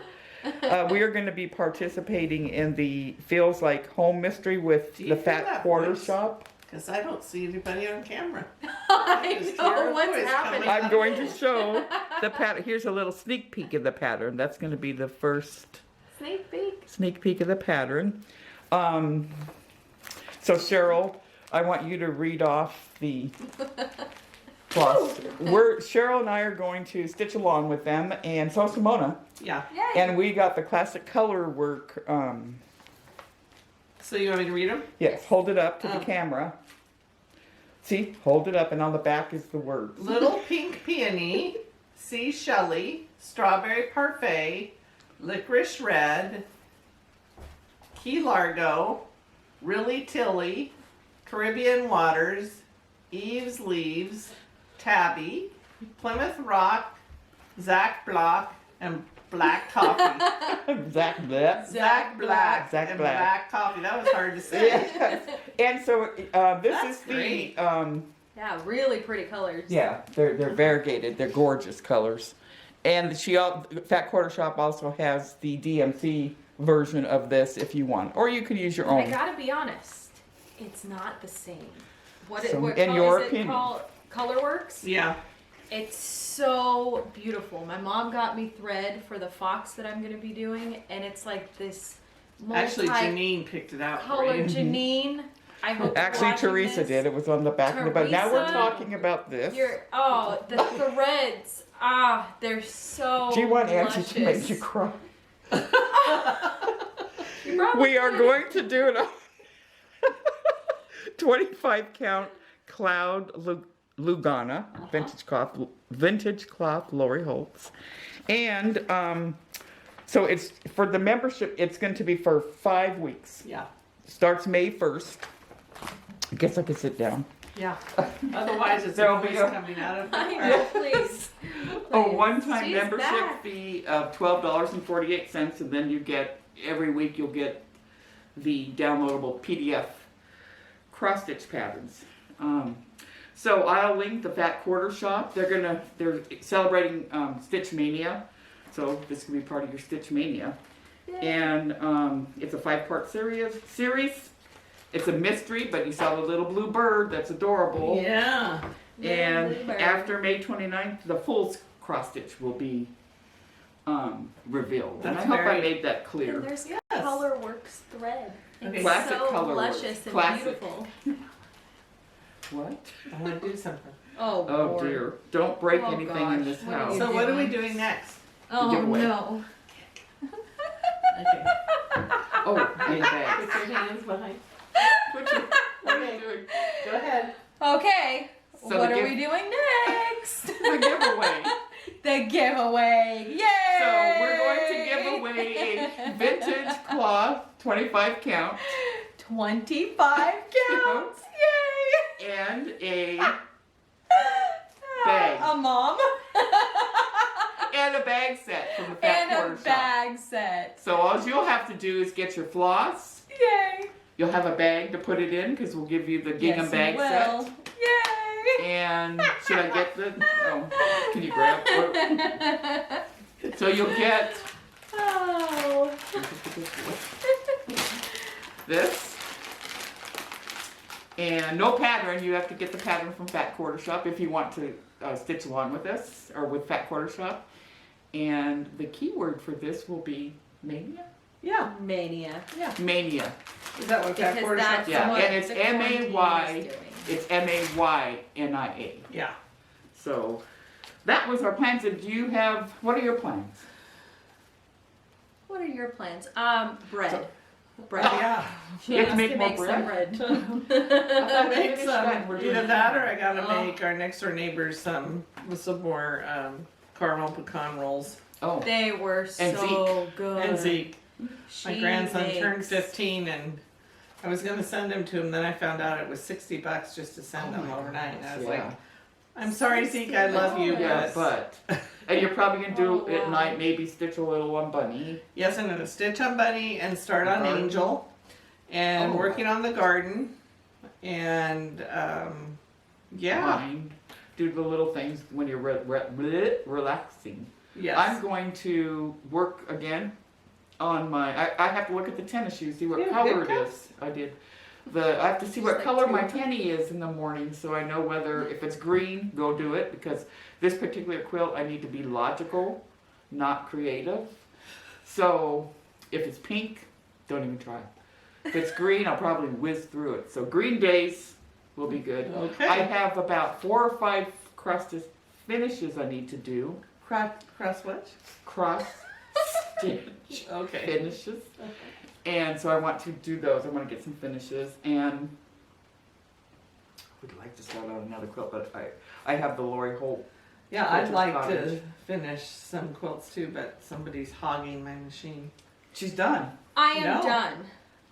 We are going to be participating in the Feels Like Home Mystery with Do you the hear Fat that Quarter voice? Shop. Because I don't see anybody on camera. I Just know hear a what's voice happening. coming. I'm going to show the pattern. Here's a little sneak peek of the pattern. That's going to be the first Snake peek. sneak peek of the pattern. So Cheryl, I want you to read off the floss. Cheryl and I are going to stitch along with them, and so is Simona. Yeah. Yay. And we got the classic color work. So you want me to read them? Yes, hold it up to the Oh. camera. See, hold it up, and on the back is the words. Little Pink Peony, Sea Shelley, Strawberry Parfait, Licorice Red, Key Largo, Really Tilly, Caribbean Waters, Eve's Leaves, Tabby, Plymouth Rock, Zach Block, and Black Coffee. Zach Black. Zach Black Zach and Black. Black Coffee. That was hard to say. Yes. And so this That's is the great. Yeah, really pretty colors. yeah, they're variegated. They're gorgeous colors. And Fat Quarter Shop also has the DMC version of this if you want, or you could use your I own. gotta be honest, it's not the same. What So, what in your is it opinion. called? Colorworks? Yeah. It's so beautiful. My mom got me thread for the fox that I'm gonna be doing, and it's like this Actually, multi Janine picked it out for color you. Janine. I hope you're Actually, watching Teresa this. did. It was on the back of the book. Now we're Teresa? talking about this. The threads. They're so Do you want Angie to make luscious. you cry? You probably We are could. going to do it. 25 count Cloud Lugana vintage cloth Lori Holtz, and so it's for the membership. It's going to be for 5 weeks. Yeah. Starts May 1st. I guess I could sit down. Yeah. Otherwise, it's There'll a be voice a- coming out of I nowhere. know, please. A Please. one-time She's membership back. fee of $12.48, and then you get every week you'll get the downloadable PDF cross stitch patterns. So I'll link the Fat Quarter Shop. They're celebrating Stitch Mania, so this can be part of your Stitch Mania. And it's a 5-part series. It's a mystery, but you saw the little blue bird. That's adorable. Yeah. And Little blue bird. after May 29th, the full cross stitch will be revealed. And I That's hope I very- And made that clear. there's Yes. Colorworks thread. Okay. It's Classic so Colorworks. luscious and Classic. beautiful. What? I want to do something. Oh, Oh Lord. dear. Don't break Oh, anything gosh. in this What are house. you So what are we doing? doing next? Oh giveaway. no. Okay. Oh, handbags. Put your hands behind. What are you doing? Go ahead. Okay. So what the are gift- we doing next? The giveaway. The giveaway. Yay! So we're going to give away a vintage cloth 25 count 25 counts. Yay! and a bag. A mom. And a bag set from the Fat And Quarter a Shop. bag set. So all you'll have to do is get your floss. Yay! You'll have a bag to put it in because we'll give you the gingham Yes, bag you will. set. Yay! And should I get the? Oh, can you grab? So you'll get Oh. this. And no pattern. You have to get the pattern from Fat Quarter Shop if you want to stitch along with us or with Fat Quarter Shop. And the keyword for this will be mania. Yeah. Mania. Yeah. Mania. Is that what that Because quarter shop? that's Yeah, what and it's the quarantine M-A-Y. is doing. It's MAYNIA. Yeah. So that was our plans. And do you have? What are your plans? What are your plans? Bread. So- Bread. Yeah. She You have to has make to more make some bread. I make finished that. We're some. doing Either that or I gotta Oh. make our next door neighbors some with some more caramel pecan rolls. Oh, They were so good. And Zeke. My She grandson turned makes- 15 and I was gonna send him to him, then I found out it was $60 just to send Oh him my overnight. And I was yeah. like, I'm sorry Zeke, I love you, yeah, but and you're probably gonna do Oh, at wow. night. Maybe stitch a little on Bunny. yes, I'm gonna stitch on Bunny and start on Garden. Angel and Oh. working on the garden and yeah, Fine. Do the little things when you're relaxing. yes. I'm going to work again on my. I have to look at the tennis shoes, see what You have color good it cups? is. I did. I have to see what like color two. my tenny is in the morning, so I know whether if it's green, go do it because this particular quilt I need to be logical, not creative. So if it's pink, don't even try. If it's green, I'll probably whiz through it. So green days will be good. Okay. I have about 4 or 5 cross finishes I need to do. Cross what? Cross stitch Okay. finishes. And so I want to do those. I want to get some finishes and I would like to start on another quilt, but I have the Lori Holt. Yeah, I'd Quilter's like Cottage. to finish some quilts too, but somebody's hogging my machine. She's done. I am No. done.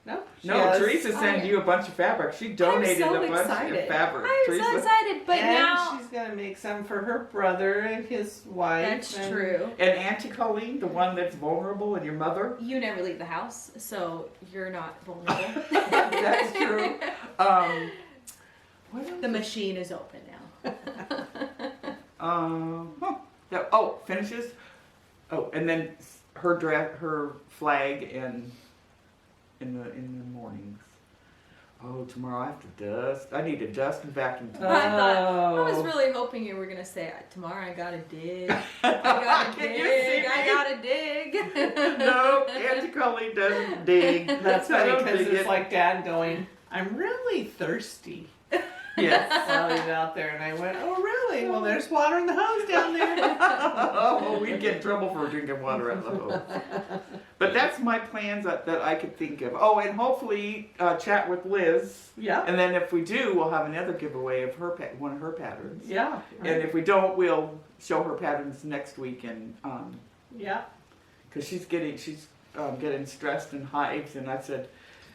No, she No, has- Teresa sent you a bunch of fabric. She donated so a bunch excited. of fabric. I'm Teresa. so excited, but and now she's gonna make some for her brother and his wife. that's and- true. And Auntie Colleen, the one that's vulnerable, and your mother. You never leave the house, so you're not vulnerable. That's true. What else? The machine is open now. Finishes. Oh, and then her flag in the mornings. Oh, tomorrow I have to dust. I need to dust and vacuum tomorrow. I was Oh. really hoping you were gonna say tomorrow I gotta dig. I gotta Can dig. you see me? I gotta dig. No, Auntie Colleen doesn't dig. That's I funny don't because dig it's it. like Dad going, "I'm really thirsty." Yes. While he's out there, and I went, "Oh, really? Well, there's water in the hose down there." Oh, well, we'd get in trouble for drinking water out of the hose. But that's my plans that I could think of. Oh, and hopefully chat with Liz. Yeah, And then if we do, we'll have another giveaway of one of her patterns. yeah, And if we don't, we'll show her patterns next week. And yeah. because she's getting stressed and hives, and I said,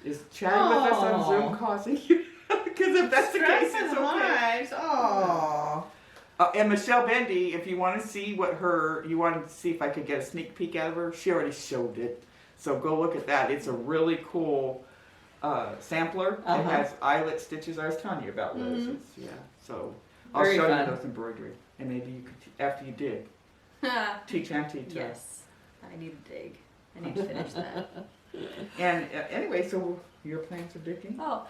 "Is chatting with us on Zoom causing you?" Because if that's the case, Stress it's and okay. hives. Oh, And Michelle Bendy, if you want to see you wanted to see if I could get a sneak peek out of her, she already showed it. So go look at that. It's a really cool sampler. It Uh-huh. has eyelet stitches. I was telling you about Liz. Mhm. Yeah. So I'll Very show fun. you those embroidery, and maybe you could after you dig, teach Auntie to. Yes, I need to dig. I need to finish that. And anyway, so your plans are digging. Oh,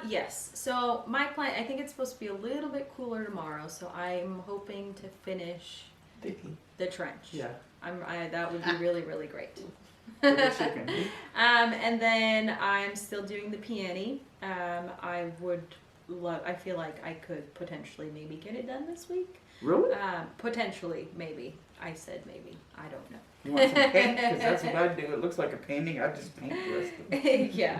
yes. So my plan, I think it's supposed to be a little bit cooler tomorrow, so I'm hoping to finish Dicky. the trench. Yeah. That would be really, really great. For the chicken. And then I'm still doing the peony. I would love, I feel like I could potentially maybe get it done this week. Really? Potentially, maybe. I said maybe. I don't know. You want some paint? Because that's what I do. It looks like a painting. I just paint the rest of it. Yeah.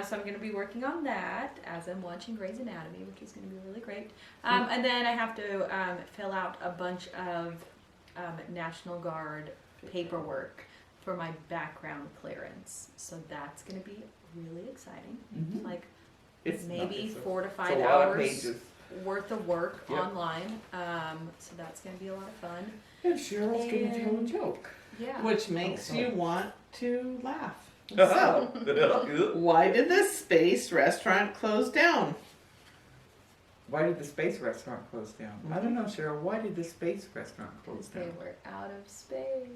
So I'm going to be working on that as I'm watching Grey's Anatomy, which is going to be really great. And then I have to fill out a bunch of National Guard paperwork for my background clearance. So that's going to be really exciting. Mhm. Like It's maybe not, 4 to it's 5 a lot of hours pages. worth of work Yep. online. So that's going to be a lot of fun. And Cheryl's gonna tell a And- joke. Yeah. Which makes you want to laugh. So, So, why did the Space restaurant close down? why did the Space Restaurant close down? I don't know, Cheryl. Why did the Space Restaurant close They down? were out of space.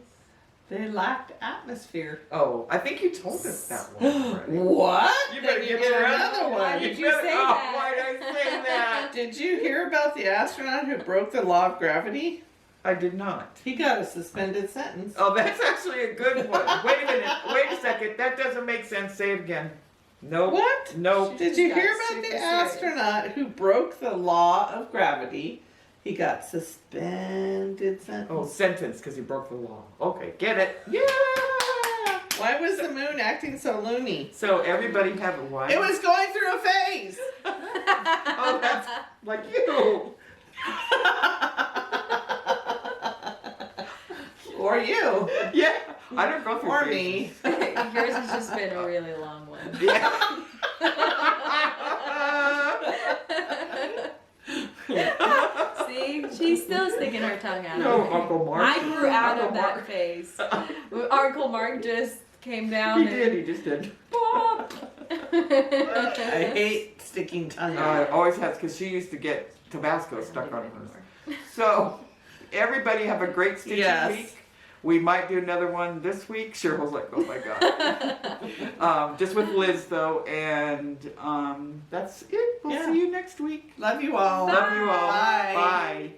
They lacked atmosphere. Oh, I think you told us that one already. What? You better Then get get your another other one. Why did you better- say oh, that? Why did I say that? Did you hear about the astronaut who broke the law of gravity? I did not. He got a suspended sentence. Oh, that's actually a good one. Wait a minute. Wait a second. That doesn't make sense. Say it again. Nope. What? Nope. Did just you got hear about super the serious. astronaut who broke the law of gravity? He got suspended sentence. Oh, sentence because he broke the law. Okay, get it? Yeah. Why was the moon acting so loony? So everybody have a what? It was going through a phase. Oh, that's like you. Or you. Yeah. I don't go through Or phases. me. Yours has just been a really long one. Yeah. See, she's still sticking her tongue out. No, of it. Uncle Mark. I grew out Uncle of that Mark. phase. Uncle Mark just came down He and did. He just did. Bop. I hate sticking tongue out. Always has because she used to get Tabasco stuck on hers. So, everybody have a great stitching Yes. week. We might do another one this week. Cheryl's like, oh my god. Just with Liz though, and that's it. We'll Yeah. see you next week. Love you all. Love you all. Bye. Bye.